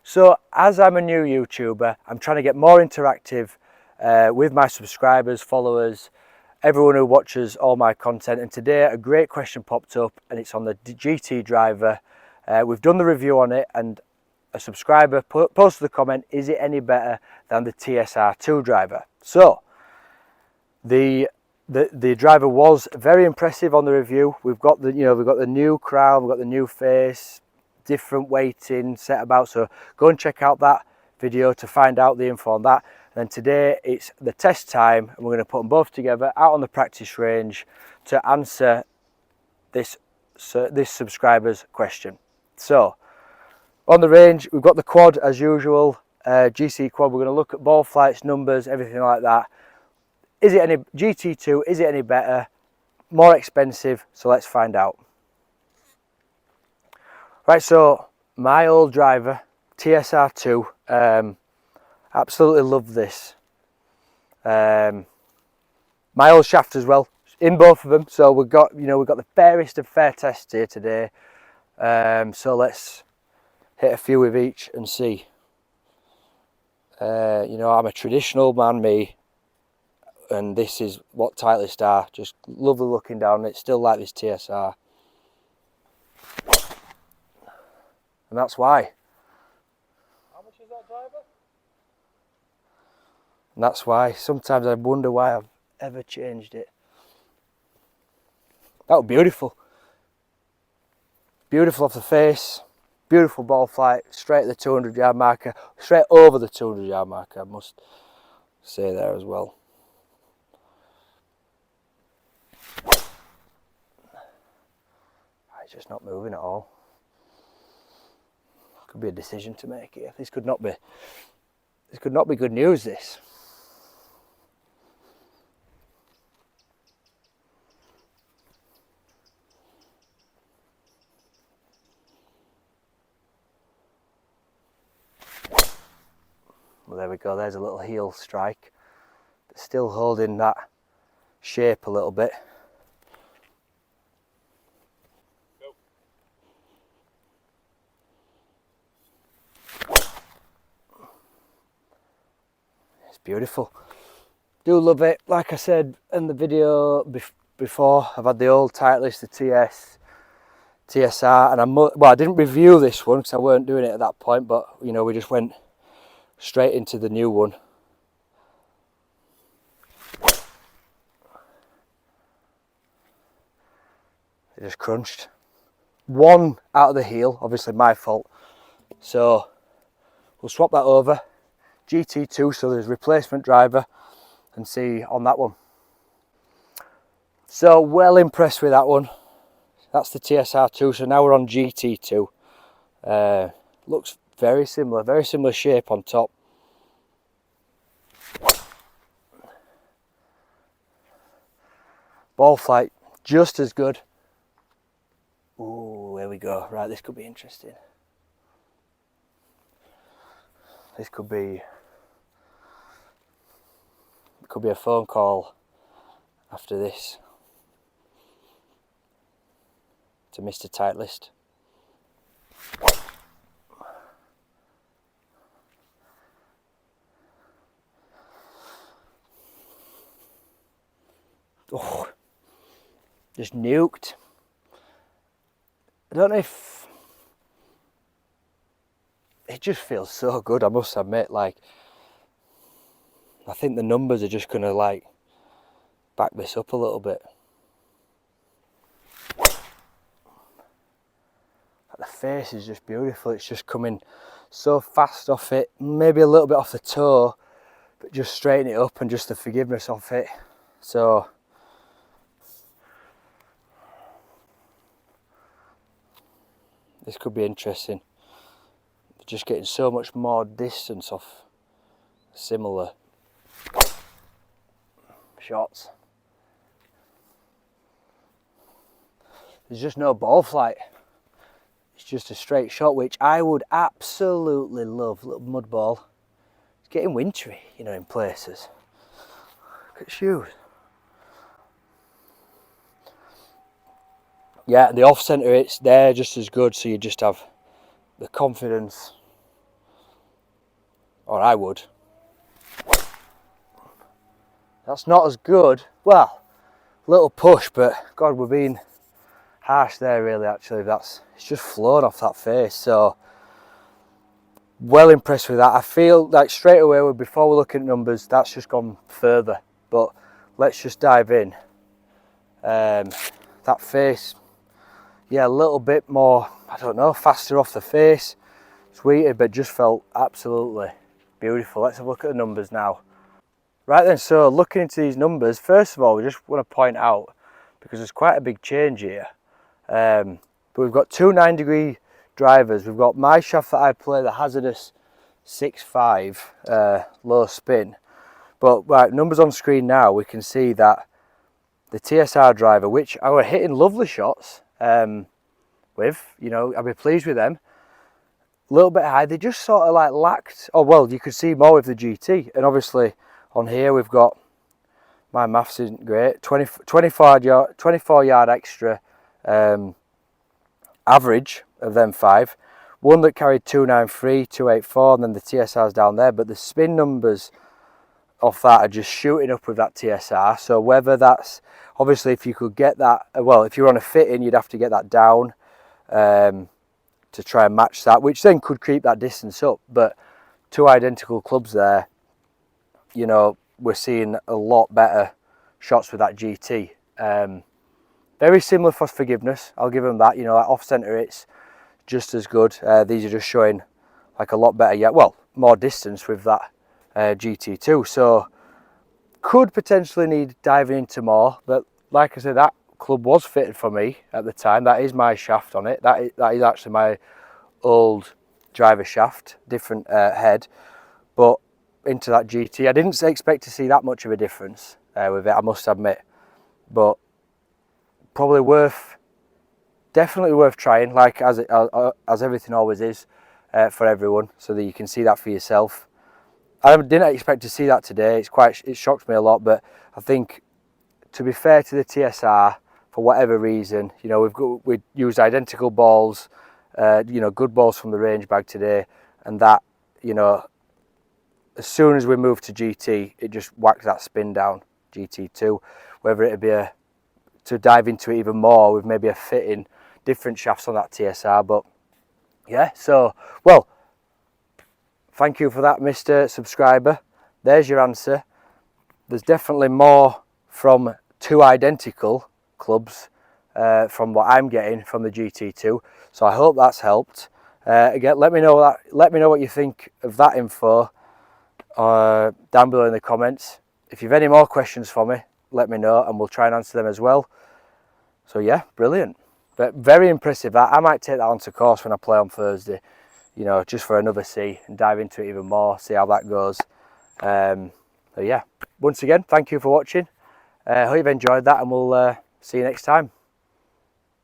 So as I'm a new YouTuber, I'm trying to get more interactive with my subscribers, followers, everyone who watches all my content. And today a great question popped up, and it's on the GT Driver. We've done the review on it, and a subscriber posted the comment, is it any better than the TSR2 driver? So the driver was very impressive on the review. We've got the new crown, we've got the new face, different weighting set about, so go and check out that video to find out the info on that. And then today it's the test time, and we're going to put them both together out on the practice range to answer this subscriber's question. So on the range, we've got the quad as usual, GC quad. We're going to look at ball flights, numbers, everything like that. Is it any GT2? Is it any better? More expensive? So let's find out. Right, so my old driver, TSR2, absolutely love this. My old shaft as well, in both of them. So we've got the fairest of fair tests here today. So let's hit a few with each and see. I'm a traditional man, me, and this is what Titleist are. Just lovely looking down. It's still like this TSR, and that's why. How much is that driver? And that's why sometimes I wonder why I've ever changed it. That was beautiful. Beautiful off the face. Beautiful ball flight, straight at the 200-yard marker, straight over the 200-yard marker, I must say there as well. It's just not moving at all. Could be a decision to make here. This could not be good news, this. Well, there we go, there's a little heel strike. But still holding that shape a little bit. Go. It's beautiful. Do love it. Like I said in the video before, I've had the old Titleist, the TSR, and I didn't review this one because I weren't doing it at that point, but we just went straight into the new one. It just crunched. One out of the heel, obviously my fault. So we'll swap that over. GT2, so there's replacement driver, and see on that one. So well impressed with that one. That's the TSR2, so now we're on GT2. Looks very similar shape on top. Ball flight, just as good. Ooh, there we go. Right, this could be interesting. This could be a phone call after this to Mr. Titleist. Oh, just nuked. I don't know if it just feels so good, I must admit. Like, I think the numbers are just gonna like back this up a little bit. The face is just beautiful. It's just coming so fast off it, maybe a little bit off the toe, but just straighten it up, and just the forgiveness off it. So this could be interesting. Just getting so much more distance off similar shots. There's just no ball flight. It's just a straight shot, which I would absolutely love. Little mud ball. It's getting wintry, in places. Look at shoes. Yeah, the off centre, it's there just as good, so you just have the confidence or I would. That's not as good. Well, little push, but God, we're being harsh there really actually. It's just flown off that face, so well impressed with that. I feel like straight away, before we're looking at numbers, that's just gone further, but let's just dive in. That face, yeah, a little bit more, I don't know, faster off the face, sweeter, but just felt absolutely beautiful. Let's have a look at the numbers now. Right then, so looking into these numbers, first of all, we just want to point out, because there's quite a big change here, but we've got two 9-degree drivers. We've got my shaft that I play, the hazardous 6.5 low spin, but right, numbers on screen now, we can see that the TSR driver, which I were hitting lovely shots with, you know, I'd be pleased with them, a little bit high, they just sort of like lacked, oh well, you could see more with the GT, and obviously on here we've got, my maths isn't great, 24 yard extra average of them 5, one that carried 293, 284, and then the TSR's down there, but the spin numbers off that are just shooting up with that TSR. So whether that's, obviously if you could get that, well, if you're on a fitting, you'd have to get that down to try and match that, which then could creep that distance up. But two identical clubs there, you know, we're seeing a lot better shots with that GT. Very similar for forgiveness, I'll give them that. You know, like off centre, it's just as good. These are just showing like a lot better, yet, well, more distance with that GT2, so could potentially need diving into more. But like I said, that club was fitted for me at the time. That is my shaft on it. That is actually my old driver shaft, different head, but into that GT, I didn't expect to see that much of a difference with it, I must admit, but probably definitely worth trying, like as everything always is for everyone, so that you can see that for yourself. I didn't expect to see that today. It shocked me a lot, but I think, to be fair to the TSR, for whatever reason, you know, we used identical balls, you know, good balls from the range bag today, and that, you know, as soon as we moved to GT, it just whacked that spin down, GT2. Whether it'd be to dive into it even more with maybe a fitting, different shafts on that TSR, but yeah, so, well, thank you for that, Mr. Subscriber. There's your answer. There's definitely more from two identical clubs from what I'm getting from the GT2. So I hope that's helped. Again, let me know what you think of that info down below in the comments. If you've any more questions for me, let me know and we'll try and answer them as well. So yeah, brilliant. But very impressive. I might take that onto course when I play on Thursday, you know, just for another see and dive into it even more, see how that goes. So yeah, once again, thank you for watching. I hope you've enjoyed that, and we'll see you next time.